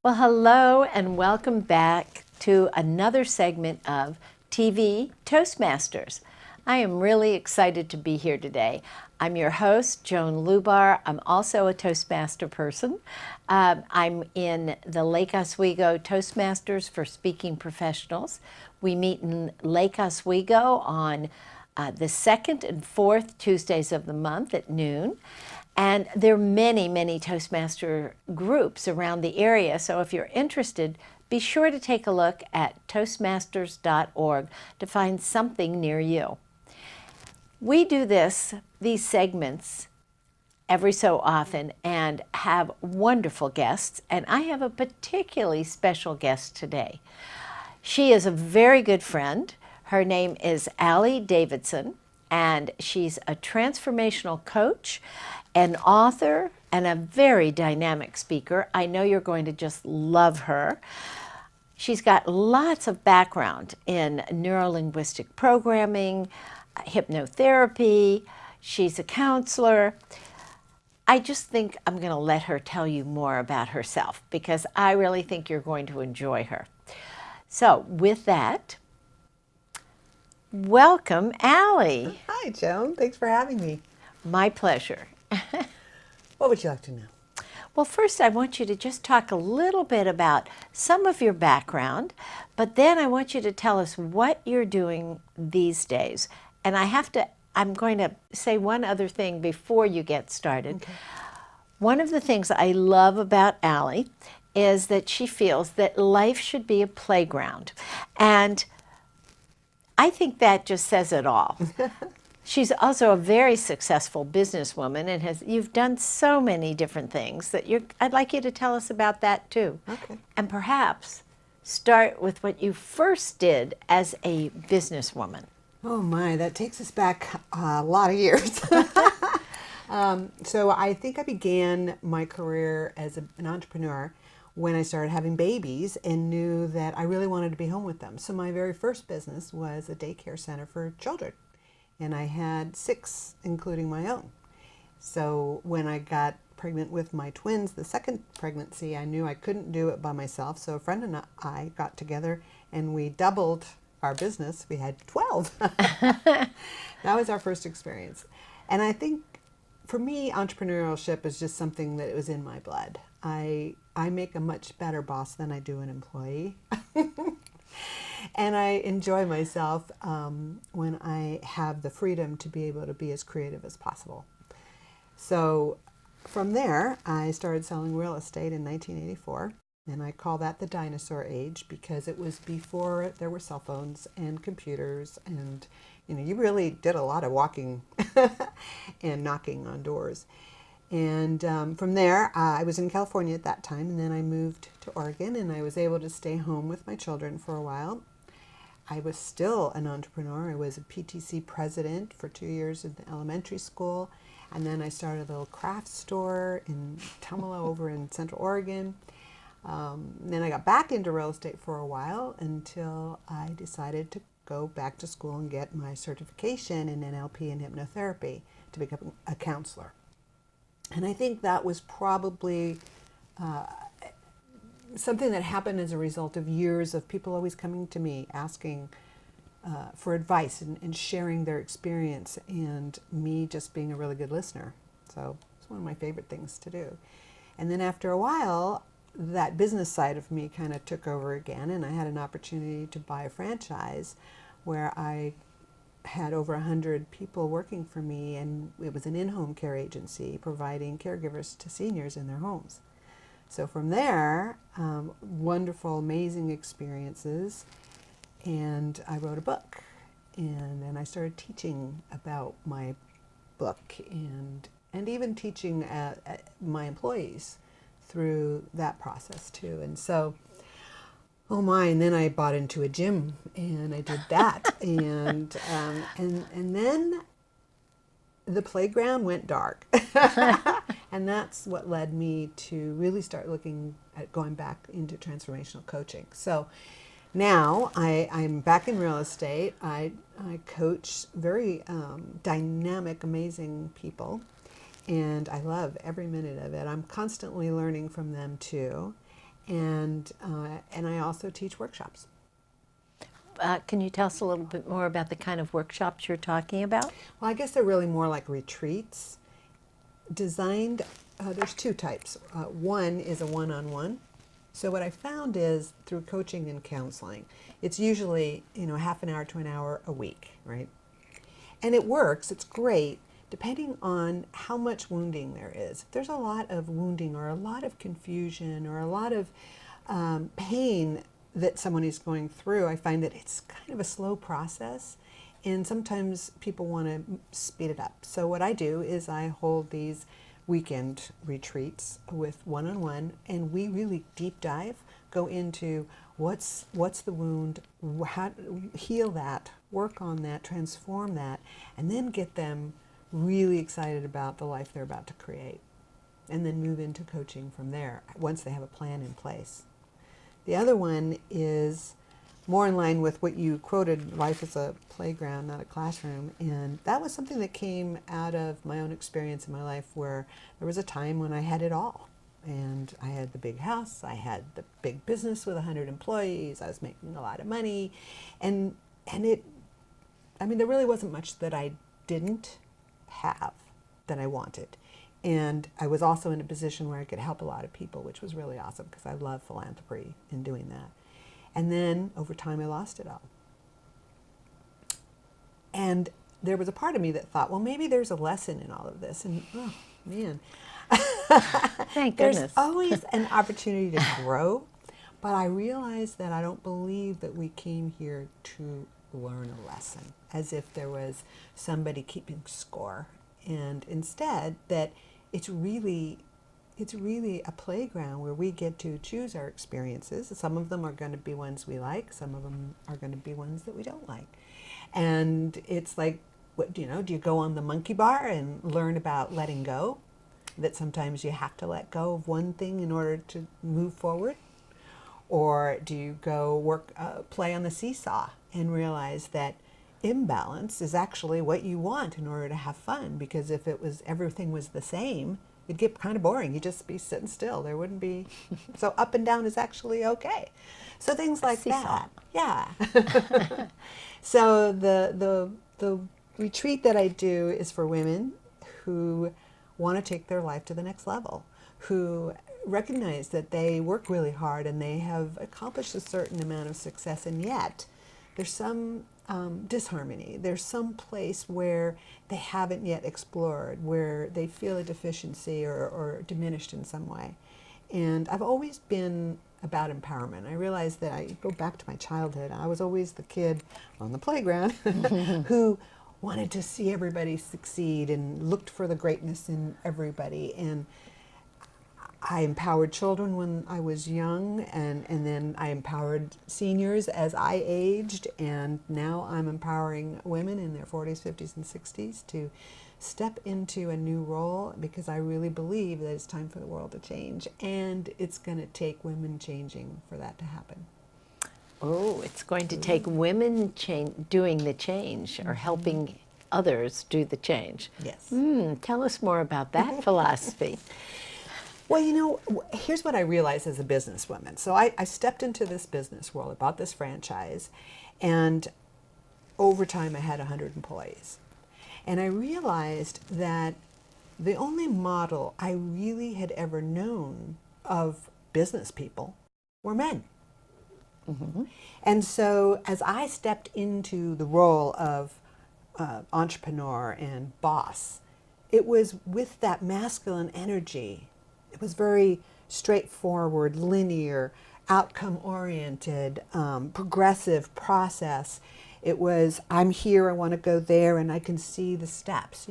Well, hello and welcome back to another segment of TV Toastmasters. I am really excited to be here today. I'm your host, Joan Lubar. I'm also a Toastmaster person. I'm in the Lake Oswego Toastmasters for Speaking Professionals. We meet in Lake Oswego on the second and fourth Tuesdays of the month at noon. And there are many, many Toastmaster groups around the area. So if you're interested, be sure to take a look at toastmasters.org to find something near you. We do these segments every so often and have wonderful guests. And I have a particularly special guest today. She is a very good friend. Her name is Ali Davidson, and she's a transformational coach, an author, and a very dynamic speaker. I know you're going to just love her. She's got lots of background in neurolinguistic programming, hypnotherapy. She's a counselor. I just think I'm going to let her tell you more about herself because I really think you're going to enjoy her. So with that, welcome, Ali. Hi, Joan. Thanks for having me. My pleasure. What would you like to know? Well, first I want you to just talk a little bit about some of your background, but then I want you to tell us what you're doing these days. And I'm going to say one other thing before you get started. Okay. One of the things I love about Ali is that she feels that life should be a playground. And I think that just says it all. She's also a very successful businesswoman and you've done so many different things that I'd like you to tell us about that too. Okay. And perhaps start with what you first did as a businesswoman. Oh my, that takes us back a lot of years. So I think I began my career as an entrepreneur when I started having babies and knew that I really wanted to be home with them. So my very first business was a daycare center for children. And I had 6, including my own. So when I got pregnant with my twins, the second pregnancy, I knew I couldn't do it by myself. So a friend and I got together and we doubled our business. We had 12. That was our first experience. And I think for me, entrepreneurship is just something that was in my blood. I make a much better boss than I do an employee. And I enjoy myself when I have the freedom to be able to be as creative as possible. So from there, I started selling real estate in 1984. And I call that the dinosaur age because it was before there were cell phones and computers. And, you really did a lot of walking and knocking on doors. And from there, I was in California at that time. And then I moved to Oregon and I was able to stay home with my children for a while. I was still an entrepreneur. I was a PTC president for 2 years in the elementary school. And then I started a little craft store in Tumalo over in Central Oregon. Then I got back into real estate for a while until I decided to go back to school and get my certification in NLP and hypnotherapy to become a counselor. And I think that was probably something that happened as a result of years of people always coming to me asking for advice and sharing their experience and me just being a really good listener. So it's one of my favorite things to do. And then after a while, that business side of me kind of took over again and I had an opportunity to buy a franchise where I had over 100 people working for me and it was an in-home care agency providing caregivers to seniors in their homes. So from there, wonderful, amazing experiences, and I wrote a book. And then I started teaching about my book and even teaching my employees through that process too. And so, oh my, and then I bought into a gym and I did that. and then the playground went dark. And that's what led me to really start looking at going back into transformational coaching. So now I'm back in real estate. I coach very dynamic, amazing people. And I love every minute of it. I'm constantly learning from them too. and I also teach workshops. Can you tell us a little bit more about the kind of workshops you're talking about? Well, I guess they're really more like retreats designed. There's two types. One is a one-on-one. So what I found is through coaching and counseling, it's usually, half an hour to an hour a week, right? And it works, it's great, depending on how much wounding there is. If there's a lot of wounding or a lot of confusion or a lot of pain that someone is going through, I find that it's kind of a slow process, and sometimes people want to speed it up. So what I do is I hold these weekend retreats with one-on-one, and we really deep dive, go into what's the wound, how to heal that, work on that, transform that, and then get them really excited about the life they're about to create, and then move into coaching from there once they have a plan in place. The other one is more in line with what you quoted, life is a playground, not a classroom. And that was something that came out of my own experience in my life, where there was a time when I had it all. And I had the big house, I had the big business with 100 employees, I was making a lot of money. And there really wasn't much that I didn't have that I wanted. And I was also in a position where I could help a lot of people, which was really awesome because I love philanthropy in doing that. And then over time, I lost it all. And there was a part of me that thought, well, maybe there's a lesson in all of this. And oh, man. Thank goodness. There's always an opportunity to grow. But I realized that I don't believe that we came here to learn a lesson, as if there was somebody keeping score. And instead, that it's really a playground where we get to choose our experiences. Some of them are going to be ones we like. Some of them are going to be ones that we don't like. And it's like, do you go on the monkey bar and learn about letting go? That sometimes you have to let go of one thing in order to move forward? Or do you go play on the seesaw and realize that imbalance is actually what you want in order to have fun? Because if everything was the same, it'd get kind of boring. You'd just be sitting still. There wouldn't be. So up and down is actually okay. So things like that. Yeah. So the retreat that I do is for women who want to take their life to the next level, who recognize that they work really hard and they have accomplished a certain amount of success, and yet there's some disharmony. There's some place where they haven't yet explored, where they feel a deficiency or diminished in some way. And I've always been about empowerment. I realized that I go back to my childhood. I was always the kid on the playground who wanted to see everybody succeed and looked for the greatness in everybody. And I empowered children when I was young, and then I empowered seniors as I aged, and now I'm empowering women in their 40s, 50s, and 60s to step into a new role, because I really believe that it's time for the world to change, and it's going to take women changing for that to happen. Oh, it's going to take women doing the change, or helping others do the change. Yes. Tell us more about that philosophy. Well, here's what I realized as a businesswoman. So I stepped into this business world, I bought this franchise, and over time I had 100 employees. And I realized that the only model I really had ever known of business people were men. Mm-hmm. And so as I stepped into the role of entrepreneur and boss, it was with that masculine energy. It was very straightforward, linear, outcome-oriented, progressive process. It was, I'm here, I want to go there, and I can see the steps,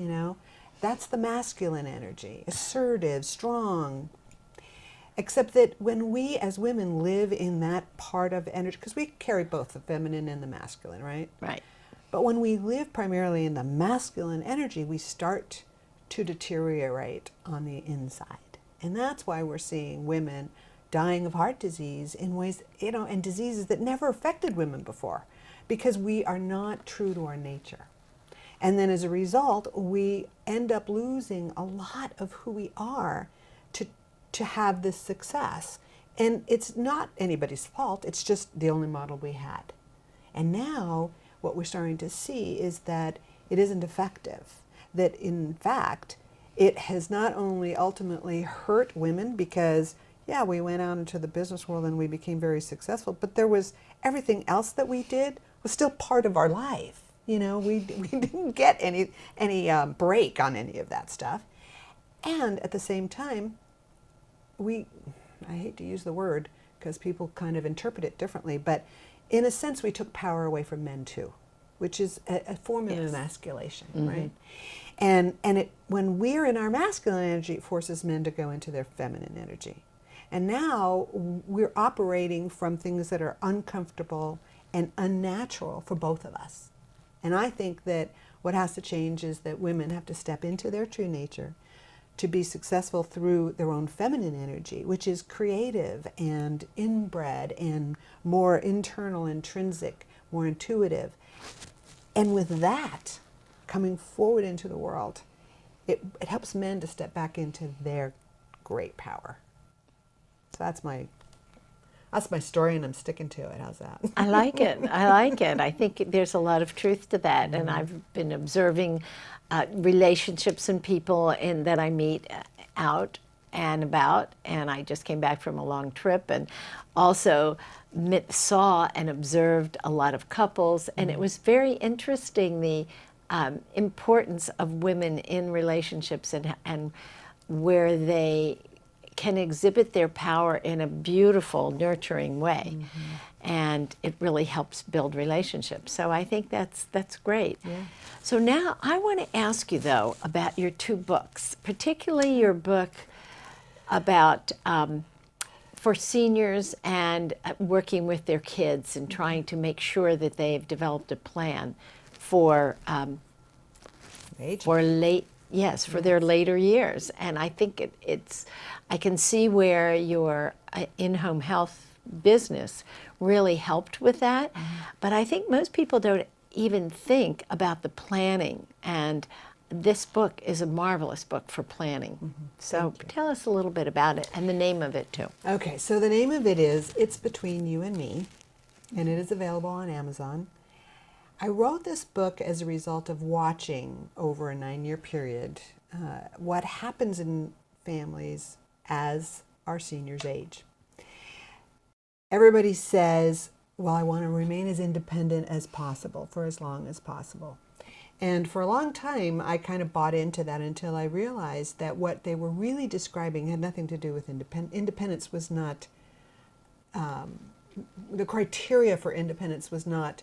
That's the masculine energy, assertive, strong. Except that when we as women live in that part of energy, because we carry both the feminine and the masculine, right? Right. But when we live primarily in the masculine energy, we start to deteriorate on the inside. And that's why we're seeing women dying of heart disease in ways, and diseases that never affected women before, because we are not true to our nature. And then as a result, we end up losing a lot of who we are to have this success. And it's not anybody's fault. It's just the only model we had. And now what we're starting to see is that it isn't effective. That in fact, it has not only ultimately hurt women because, yeah, we went out into the business world and we became very successful, but there was everything else that we did was still part of our life. You know, we didn't get any break on any of that stuff. And at the same time, I hate to use the word because people kind of interpret it differently, but in a sense we took power away from men too, which is a form of emasculation, right? And when we're in our masculine energy, it forces men to go into their feminine energy. And now we're operating from things that are uncomfortable and unnatural for both of us. And I think that what has to change is that women have to step into their true nature to be successful through their own feminine energy, which is creative and inbred and more internal, intrinsic, more intuitive. And with that coming forward into the world, it helps men to step back into their great power. So that's my story, and I'm sticking to it. How's that? I like it. I like it. I think there's a lot of truth to that. And I've been observing relationships and people that I meet out and about. And I just came back from a long trip and also saw and observed a lot of couples. And it was very interesting, the importance of women in relationships and where they can exhibit their power in a beautiful, nurturing way. And it really helps build relationships. So I think that's great. Yeah. So now I want to ask you, though, about your two books, particularly your book about for seniors and working with their kids and trying to make sure that they've developed a plan for their later years. And I think I can see where your in-home health business really helped with that. But I think most people don't even think about the planning. And this book is a marvelous book for planning. So tell us a little bit about it and the name of it too. Okay, so the name of it is It's Between You and Me, and it is available on Amazon. I wrote this book as a result of watching over a 9-year period what happens in families as our seniors age. Everybody says, well, I want to remain as independent as possible for as long as possible. And for a long time, I kind of bought into that until I realized that what they were really describing had nothing to do with independence. Independence was not, the criteria for independence was not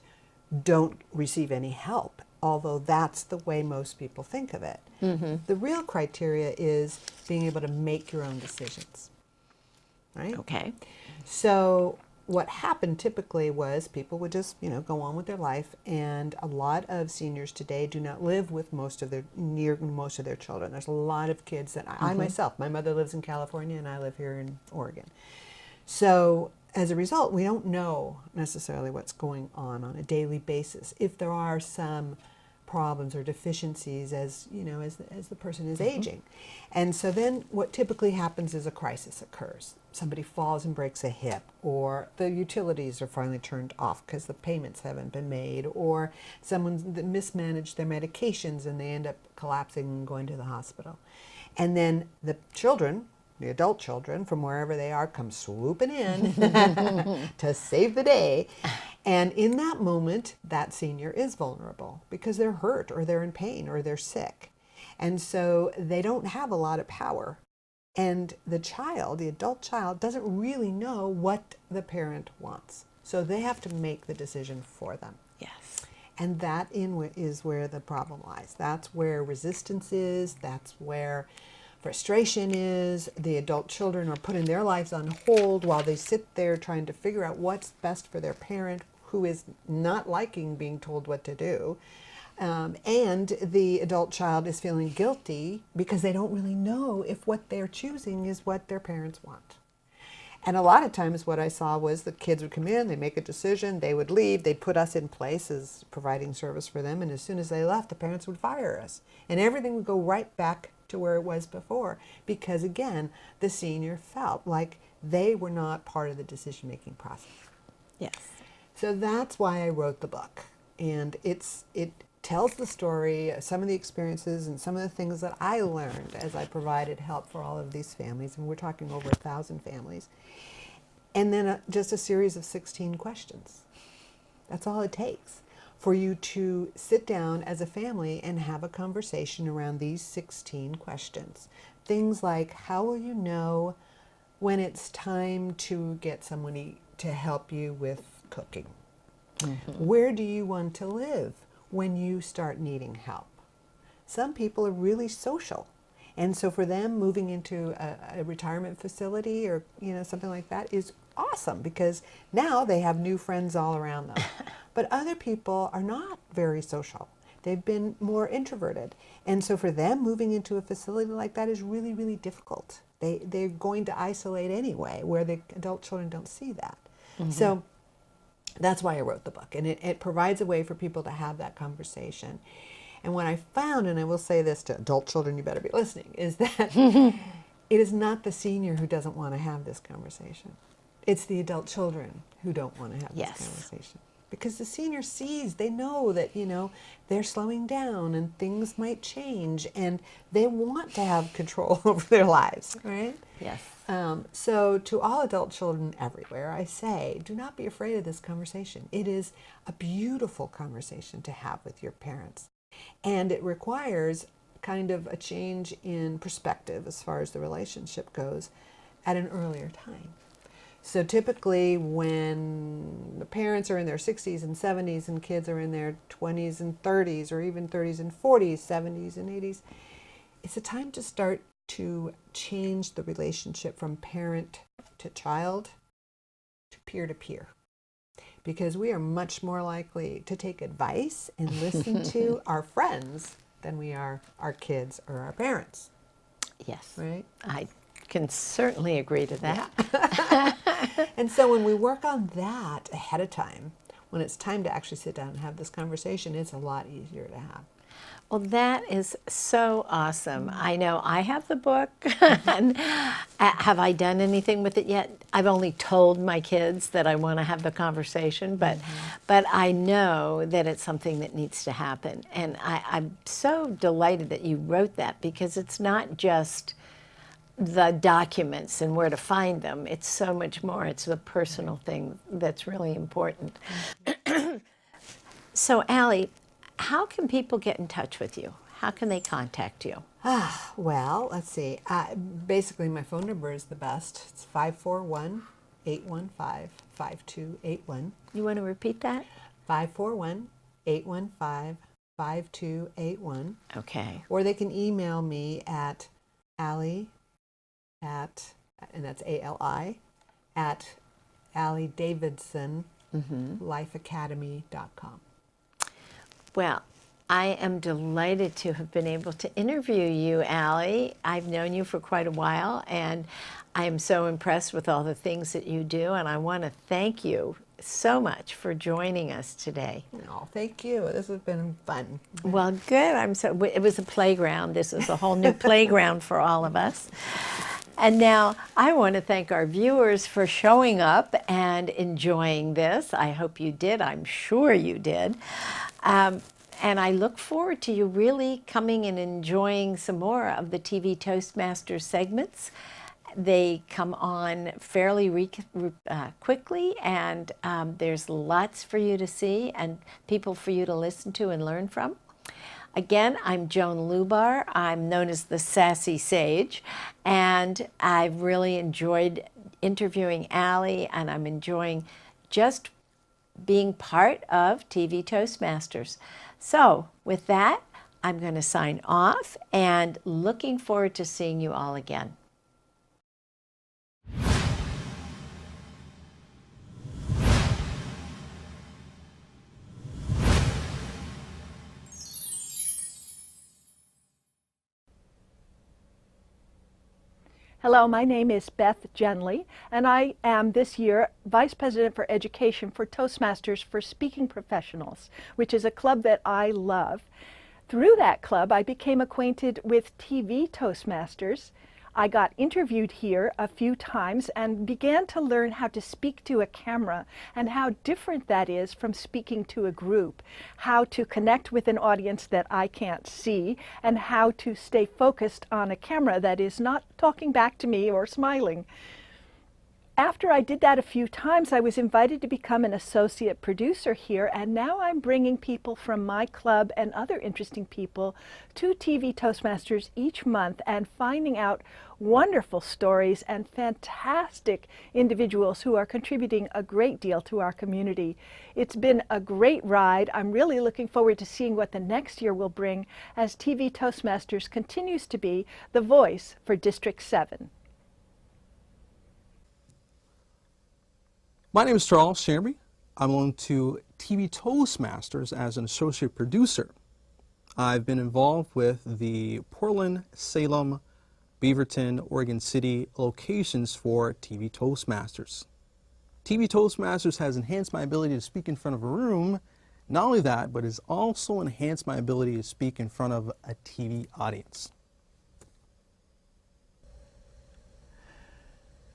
don't receive any help, although that's the way most people think of it. The real criteria is being able to make your own decisions, right? Okay. So what happened typically was people would just, go on with their life, and a lot of seniors today do not live with most of their children. There's a lot of kids that I myself, my mother lives in California and I live here in Oregon. So as a result, we don't know necessarily what's going on a daily basis. If there are some problems or deficiencies as the person is aging. And so then what typically happens is a crisis occurs. Somebody falls and breaks a hip, or the utilities are finally turned off because the payments haven't been made, or someone's mismanaged their medications and they end up collapsing and going to the hospital. And then the adult children from wherever they are come swooping in to save the day. And in that moment, that senior is vulnerable because they're hurt or they're in pain or they're sick. And so they don't have a lot of power. And the adult child, doesn't really know what the parent wants. So they have to make the decision for them. Yes. And that is where the problem lies. That's where resistance is. That's where frustration is. The adult children are putting their lives on hold while they sit there trying to figure out what's best for their parent, who is not liking being told what to do. And the adult child is feeling guilty because they don't really know if what they're choosing is what their parents want. And a lot of times what I saw was the kids would come in, they'd make a decision, they would leave, they'd put us in place as providing service for them, and as soon as they left, the parents would fire us. And everything would go right back to where it was before, because again, the senior felt like they were not part of the decision-making process. Yes. So that's why I wrote the book. And it tells the story, some of the experiences and some of the things that I learned as I provided help for all of these families. And we're talking over 1,000 families. And then just a series of 16 questions. That's all it takes for you to sit down as a family and have a conversation around these 16 questions. Things like, how will you know when it's time to get somebody to help you with cooking? Mm-hmm. Where do you want to live when you start needing help? Some people are really social. And so for them, moving into a retirement facility or something like that is awesome, because now they have new friends all around them. But other people are not very social. They've been more introverted. And so for them, moving into a facility like that is really, really difficult. They're going to isolate anyway, where the adult children don't see that. Mm-hmm. So that's why I wrote the book. And it provides a way for people to have that conversation. And what I found, and I will say this to adult children, you better be listening, is that it is not the senior who doesn't want to have this conversation. It's the adult children who don't want to have this conversation. Because the senior sees, they know that, they're slowing down and things might change, and they want to have control over their lives, right? Yes. So to all adult children everywhere, I say, do not be afraid of this conversation. It is a beautiful conversation to have with your parents. And it requires kind of a change in perspective as far as the relationship goes at an earlier time. So typically when the parents are in their 60s and 70s and kids are in their 20s and 30s, or even 30s and 40s, 70s and 80s, it's a time to start to change the relationship from parent to child to peer, because we are much more likely to take advice and listen to our friends than we are our kids or our parents. Yes. Right? I can certainly agree to that. Yeah. And so when we work on that ahead of time, when it's time to actually sit down and have this conversation, it's a lot easier to have. Well, that is so awesome. I know I have the book. And have I done anything with it yet? I've only told my kids that I want to have the conversation, but I know that it's something that needs to happen. And I'm so delighted that you wrote that, because it's not just the documents and where to find them. It's so much more. It's the personal thing that's really important. So, Ali, how can people get in touch with you? How can they contact you? Well, let's see. Basically, my phone number is the best. It's 541-815-5281. You want to repeat that? 541-815-5281. Okay. Or they can email me at Ali and that's ALI, at Ali Davidson, lifeacademy.com. Well, I am delighted to have been able to interview you, Ali. I've known you for quite a while, and I am so impressed with all the things that you do, and I want to thank you so much for joining us today. Oh, thank you. This has been fun. Well, good. It was a playground. This is a whole new playground for all of us. And now I want to thank our viewers for showing up and enjoying this. I hope you did. I'm sure you did. And I look forward to you really coming and enjoying some more of the TV Toastmasters segments. They come on fairly quickly, and there's lots for you to see and people for you to listen to and learn from. Again, I'm Joan Lubar. I'm known as the Sassy Sage, and I've really enjoyed interviewing Ali, and I'm enjoying just being part of TV Toastmasters. So with that, I'm going to sign off, and looking forward to seeing you all again. Hello, my name is Beth Genley, and I am this year Vice President for Education for Toastmasters for Speaking Professionals, which is a club that I love. Through that club, I became acquainted with TV Toastmasters. I got interviewed here a few times and began to learn how to speak to a camera and how different that is from speaking to a group, how to connect with an audience that I can't see, and how to stay focused on a camera that is not talking back to me or smiling. After I did that a few times, I was invited to become an associate producer here, and now I'm bringing people from my club and other interesting people to TV Toastmasters each month and finding out wonderful stories and fantastic individuals who are contributing a great deal to our community. It's been a great ride. I'm really looking forward to seeing what the next year will bring as TV Toastmasters continues to be the voice for District 7. My name is Charles Shamby. I'm on to TV Toastmasters as an associate producer. I've been involved with the Portland, Salem, Beaverton, Oregon City locations for TV Toastmasters. TV Toastmasters has enhanced my ability to speak in front of a room. Not only that, but has also enhanced my ability to speak in front of a TV audience.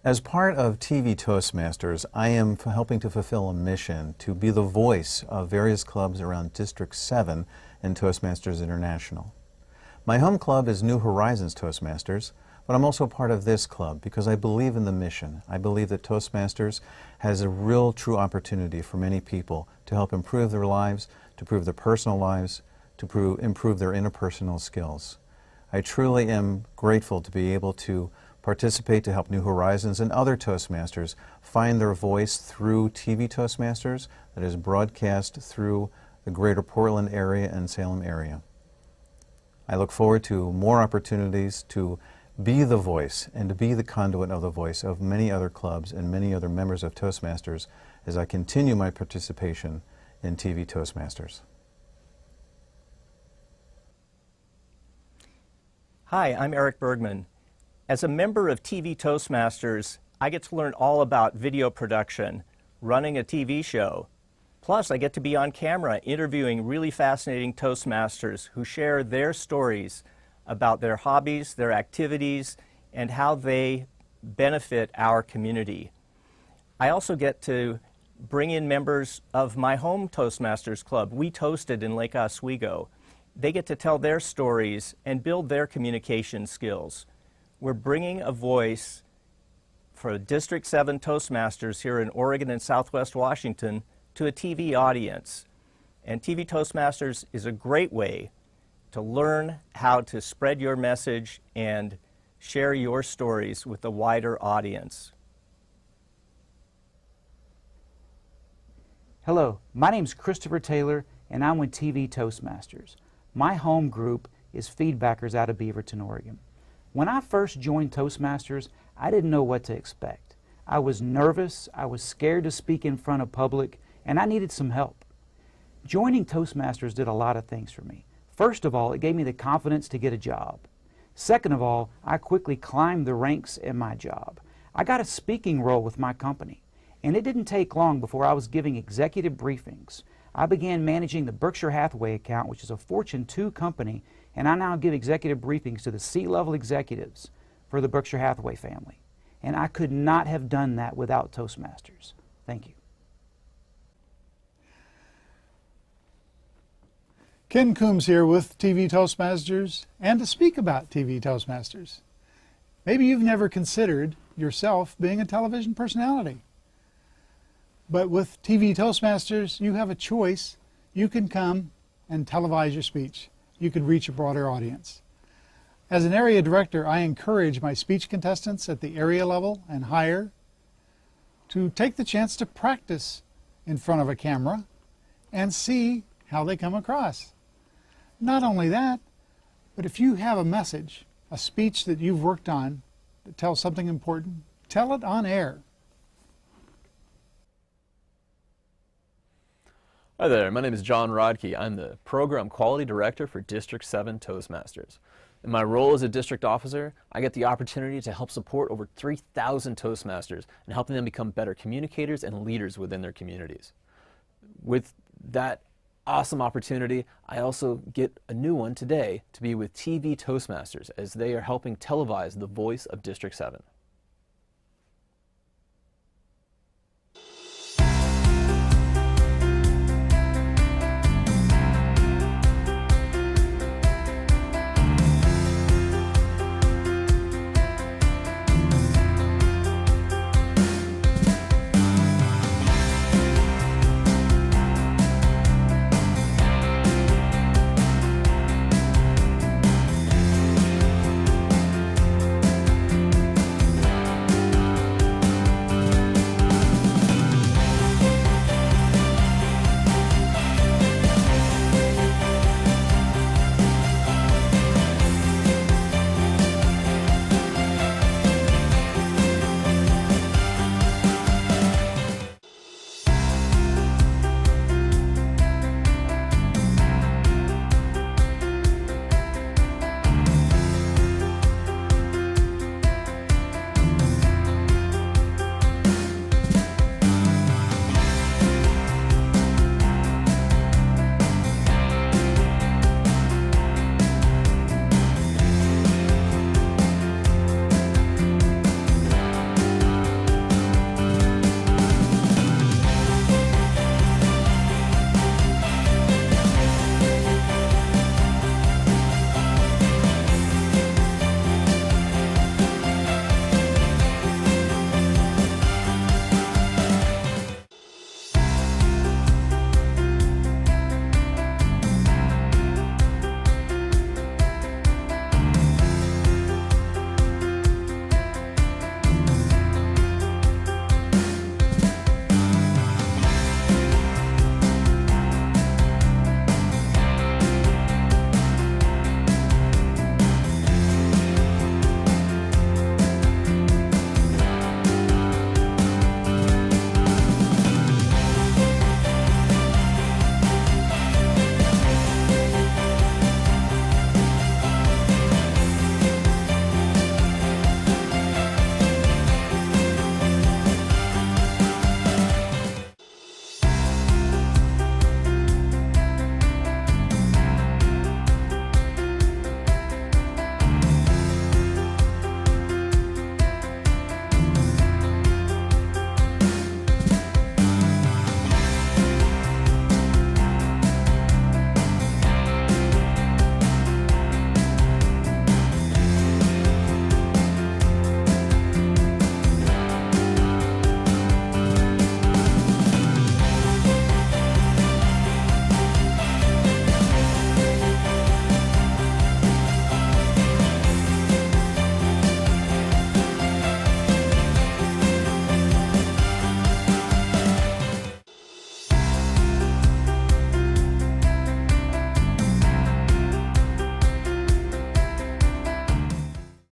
As part of TV Toastmasters, I am helping to fulfill a mission to be the voice of various clubs around District 7 in Toastmasters International. My home club is New Horizons Toastmasters, but I'm also part of this club because I believe in the mission. I believe that Toastmasters has a real, true opportunity for many people to help improve their lives, to improve their personal lives, to improve their interpersonal skills. I truly am grateful to be able to participate to help New Horizons and other Toastmasters find their voice through TV Toastmasters that is broadcast through the greater Portland area and Salem area. I look forward to more opportunities to be the voice and to be the conduit of the voice of many other clubs and many other members of Toastmasters as I continue my participation in TV Toastmasters. Hi, I'm Eric Bergman. As a member of TV Toastmasters, I get to learn all about video production, running a TV show. Plus, I get to be on camera interviewing really fascinating Toastmasters who share their stories about their hobbies, their activities, and how they benefit our community. I also get to bring in members of my home Toastmasters club. We toasted in Lake Oswego. They get to tell their stories and build their communication skills. We're bringing a voice for District 7 Toastmasters here in Oregon and Southwest Washington to a TV audience. And TV Toastmasters is a great way to learn how to spread your message and share your stories with a wider audience. Hello, my name is Christopher Taylor and I'm with TV Toastmasters. My home group is Feedbackers out of Beaverton, Oregon. When I first joined Toastmasters, I didn't know what to expect. I was nervous, I was scared to speak in front of public, and I needed some help. Joining Toastmasters did a lot of things for me. First of all, it gave me the confidence to get a job. Second of all, I quickly climbed the ranks in my job. I got a speaking role with my company, and it didn't take long before I was giving executive briefings. I began managing the Berkshire Hathaway account, which is a Fortune 2 company, and I now give executive briefings to the C-level executives for the Berkshire Hathaway family. And I could not have done that without Toastmasters. Thank you. Ken Coombs here with TV Toastmasters and to speak about TV Toastmasters. Maybe you've never considered yourself being a television personality. But with TV Toastmasters, you have a choice. You can come and televise your speech. You could reach a broader audience. As an area director, I encourage my speech contestants at the area level and higher to take the chance to practice in front of a camera and see how they come across. Not only that, but if you have a message, a speech that you've worked on that tells something important, tell it on air. Hi there, my name is John Rodkey. I'm the Program Quality Director for District 7 Toastmasters. In my role as a district officer, I get the opportunity to help support over 3,000 Toastmasters and helping them become better communicators and leaders within their communities. With that awesome opportunity. I also get a new one today to be with TV Toastmasters as they are helping televise the voice of District 7.